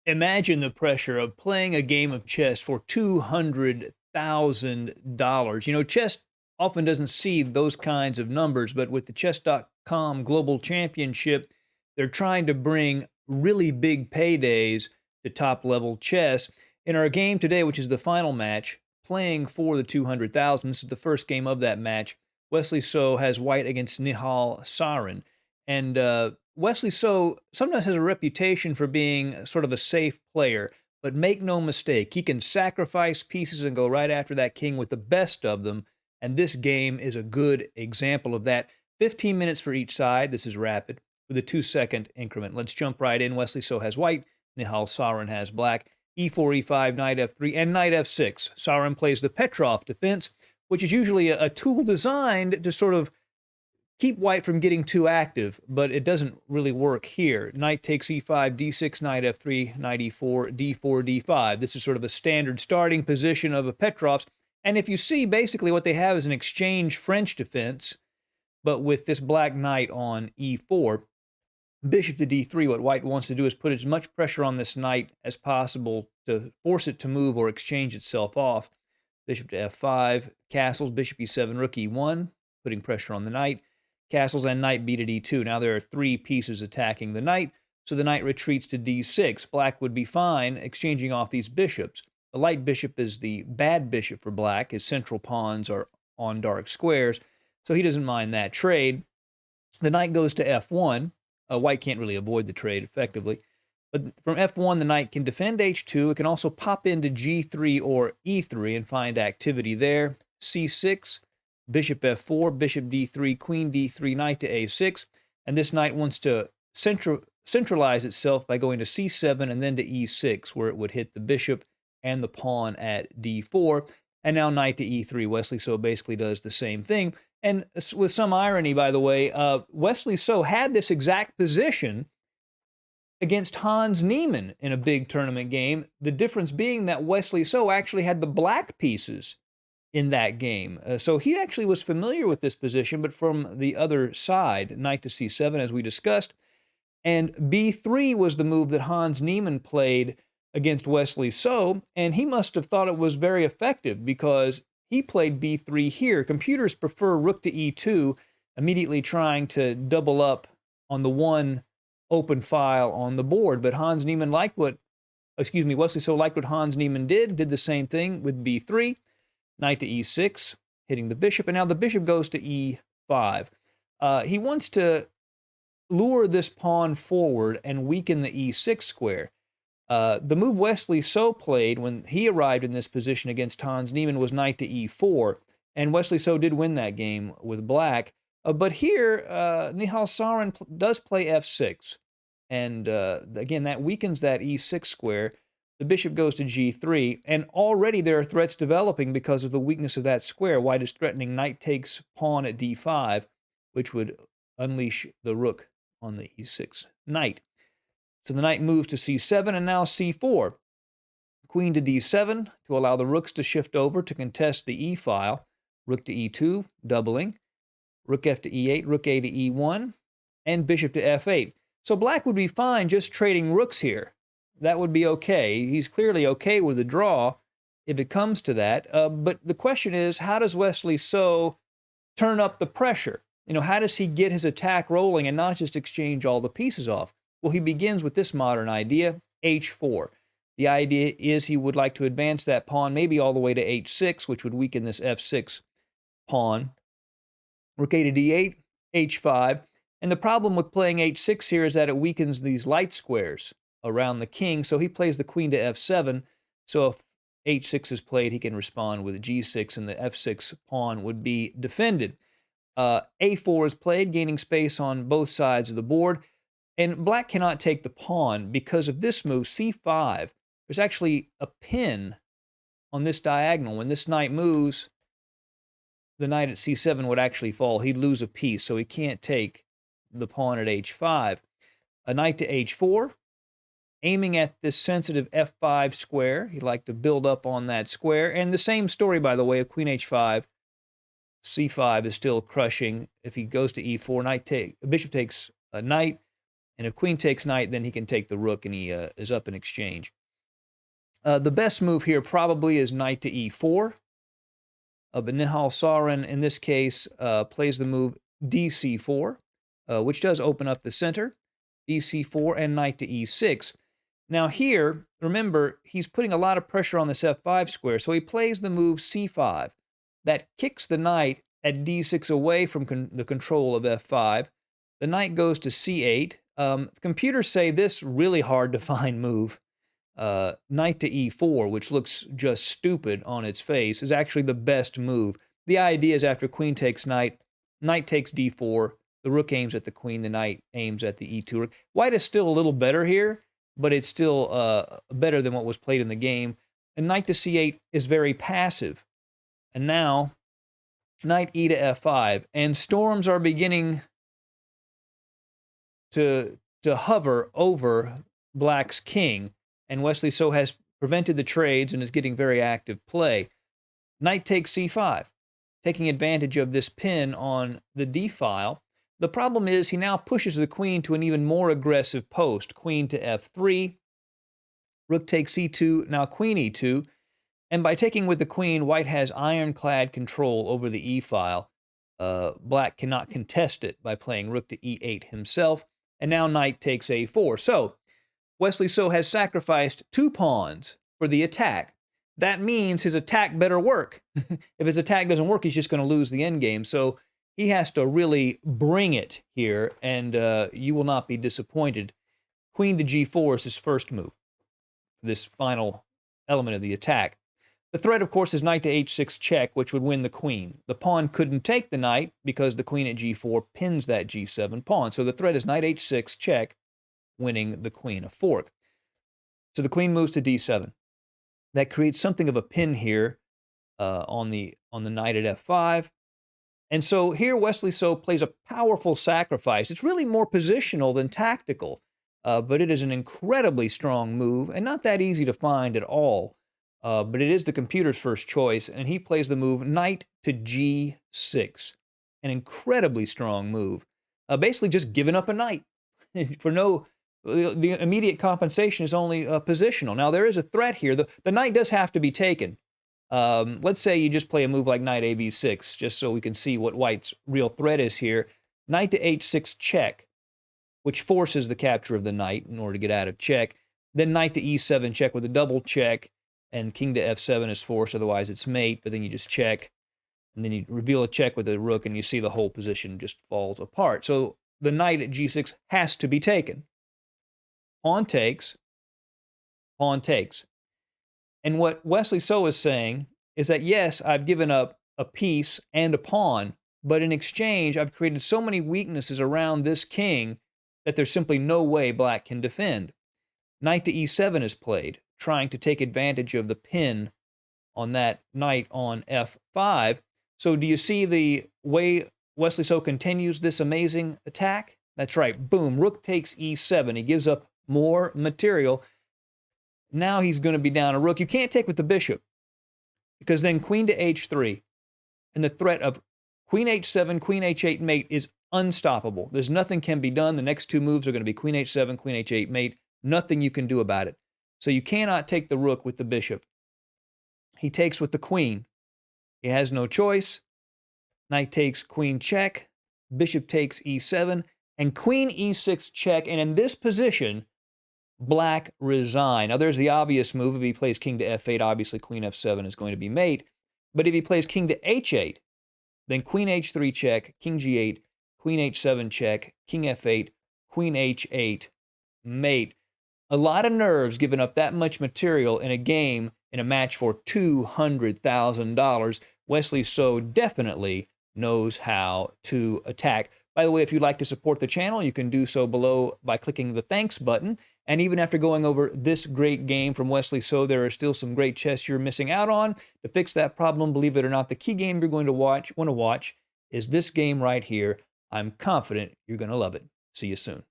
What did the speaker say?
Imagine the pressure of playing a game of chess for $200,000. Chess often doesn't see those kinds of numbers, but with the Chess.com Global Championship, they're trying to bring really big paydays to top level chess. In our game today, which is the final match, playing for the 200,000, this is the first game of that match. Wesley So has white against Nihal Sarin. And Wesley So sometimes has a reputation for being sort of a safe player, but make no mistake, he can sacrifice pieces and go right after that king with the best of them. And this game is a good example of that. 15 minutes for each side. This is rapid with a 2-second increment. Let's jump right in. Wesley So has white. Nihal Sarin has black. E4, E5, knight F3, and knight F6. Sarin plays the Petrov defense, which is usually a tool designed to sort of keep white from getting too active, but it doesn't really work here. Knight takes e5, d6, knight f3, knight e4, d4, d5. This is sort of a standard starting position of a Petrov's. And if you see, basically what they have is an exchange French defense, but with this black knight on e4. Bishop to d3, what white wants to do is put as much pressure on this knight as possible to force it to move or exchange itself off. Bishop to f5, castles, bishop e7, rook e1, putting pressure on the knight. Castles and knight b to d2. Now there are 3 pieces attacking the knight, so the knight retreats to d6. Black would be fine exchanging off these bishops. The light bishop is the bad bishop for black. His central pawns are on dark squares, so he doesn't mind that trade. The knight goes to f1. White can't really avoid the trade effectively. But from f1, the knight can defend h2. It can also pop into g3 or e3 and find activity there. c6. Bishop f4, bishop d3, queen d3, knight to a6, and this knight wants to centralize itself by going to c7 and then to e6, where it would hit the bishop and the pawn at d4, and now knight to e3. Wesley So basically does the same thing, and with some irony, by the way, Wesley So had this exact position against Hans Niemann in a big tournament game, the difference being that Wesley So actually had the black pieces in that game. So he actually was familiar with this position, but from the other side, knight to c7, as we discussed. And b3 was the move that Hans Niemann played against Wesley So, and he must have thought it was very effective because he played b3 here. Computers prefer rook to e2, immediately trying to double up on the one open file on the board. But Wesley So liked what Hans Niemann did the same thing with b3. Knight to e6, hitting the bishop, and now the bishop goes to e5. He wants to lure this pawn forward and weaken the e6 square. The move Wesley So played when he arrived in this position against Hans Niemann was knight to e4, and Wesley So did win that game with black. But here, Nihal Sarin does play f6, and again, that weakens that e6 square. The bishop goes to g3, and already there are threats developing because of the weakness of that square. White is threatening knight takes pawn at d5, which would unleash the rook on the e6 knight. So the knight moves to c7 and now c4. Queen to d7 to allow the rooks to shift over to contest the e file. Rook to e2, doubling. Rook f to e8, rook a to e1, and bishop to f8. So black would be fine just trading rooks here. That would be okay. He's clearly okay with a draw if it comes to that. But the question is, how does Wesley So turn up the pressure? How does he get his attack rolling and not just exchange all the pieces off? Well, he begins with this modern idea, h4. The idea is he would like to advance that pawn maybe all the way to h6, which would weaken this f6 pawn. Rook a to d8, h5. And the problem with playing h6 here is that it weakens these light squares around the king, so he plays the queen to f7. So if h6 is played, he can respond with g6, and the f6 pawn would be defended. a4 is played, gaining space on both sides of the board, and black cannot take the pawn because of this move, c5. There's actually a pin on this diagonal. When this knight moves, the knight at c7 would actually fall. He'd lose a piece, so he can't take the pawn at h5. A knight to h4, aiming at this sensitive f5 square. He'd like to build up on that square. And the same story, by the way, of queen h5. c5 is still crushing. If he goes to e4, bishop takes a knight. And if queen takes knight, then he can take the rook, and he is up in exchange. The best move here probably is knight to e4. But Nihal Sarin, in this case, plays the move dc4, which does open up the center. dc4 and knight to e6. Now here, remember, he's putting a lot of pressure on this f5 square, so he plays the move c5. That kicks the knight at d6 away from the control of f5. The knight goes to c8. Computers say this really hard to find move, knight to e4, which looks just stupid on its face, is actually the best move. The idea is after queen takes knight, knight takes d4, the rook aims at the queen, the knight aims at the e2 rook. White is still a little better here, but it's still better than what was played in the game. And knight to c8 is very passive. And now, knight e to f5, and storms are beginning to hover over black's king, and Wesley So has prevented the trades and is getting very active play. Knight takes c5, taking advantage of this pin on the d file. The problem is he now pushes the queen to an even more aggressive post. Queen to f3, rook takes c2, now queen e2, and by taking with the queen, white has ironclad control over the e file. Black cannot contest it by playing rook to e8 himself, and now knight takes a4. So Wesley So has sacrificed 2 pawns for the attack. That means his attack better work. If his attack doesn't work, he's just going to lose the endgame. So he has to really bring it here, and you will not be disappointed. Queen to g4 is his first move, this final element of the attack. The threat, of course, is knight to h6 check, which would win the queen. The pawn couldn't take the knight because the queen at g4 pins that g7 pawn. So the threat is knight h6 check, winning the queen a fork. So the queen moves to d7. That creates something of a pin here on the knight at f5. And so here Wesley So plays a powerful sacrifice. It's really more positional than tactical, but it is an incredibly strong move and not that easy to find at all. But it is the computer's first choice, and he plays the move knight to g6, an incredibly strong move. Basically just giving up a knight for no. The immediate compensation is only positional. Now, there is a threat here. The knight does have to be taken. Let's say you just play a move like knight a b6, just so we can see what white's real threat is here. Knight to h6 check, which forces the capture of the knight in order to get out of check. Then knight to e7 check with a double check, and king to f7 is forced, otherwise it's mate, but then you just check. And then you reveal a check with a rook, and you see the whole position just falls apart. So the knight at g6 has to be taken. Pawn takes, pawn takes. And what Wesley So is saying is that, yes, I've given up a piece and a pawn, but in exchange, I've created so many weaknesses around this king that there's simply no way black can defend. Knight to e7 is played, trying to take advantage of the pin on that knight on f5. So do you see the way Wesley So continues this amazing attack? That's right, boom, rook takes e7. He gives up more material. Now he's going to be down a rook. You can't take with the bishop, because then queen to h3, and the threat of queen h7, queen h8 mate is unstoppable. There's nothing can be done. The next 2 moves are going to be queen h7, queen h8 mate. Nothing you can do about it. So you cannot take the rook with the bishop. He takes with the queen. He has no choice. Knight takes queen check. Bishop takes e7, and queen e6 check. And in this position, black resign. Now, there's the obvious move. If he plays king to f8, obviously queen f7 is going to be mate. But if he plays king to h8, then queen h3 check, king g8, queen h7 check, king f8, queen h8, mate. A lot of nerves giving up that much material in a game, in a match for $200,000. Wesley So definitely knows how to attack. By the way, if you'd like to support the channel, you can do so below by clicking the thanks button. And even after going over this great game from Wesley So, there are still some great chess you're missing out on. To fix that problem, believe it or not, the key game you're going to want to watch is this game right here. I'm confident you're going to love it. See you soon.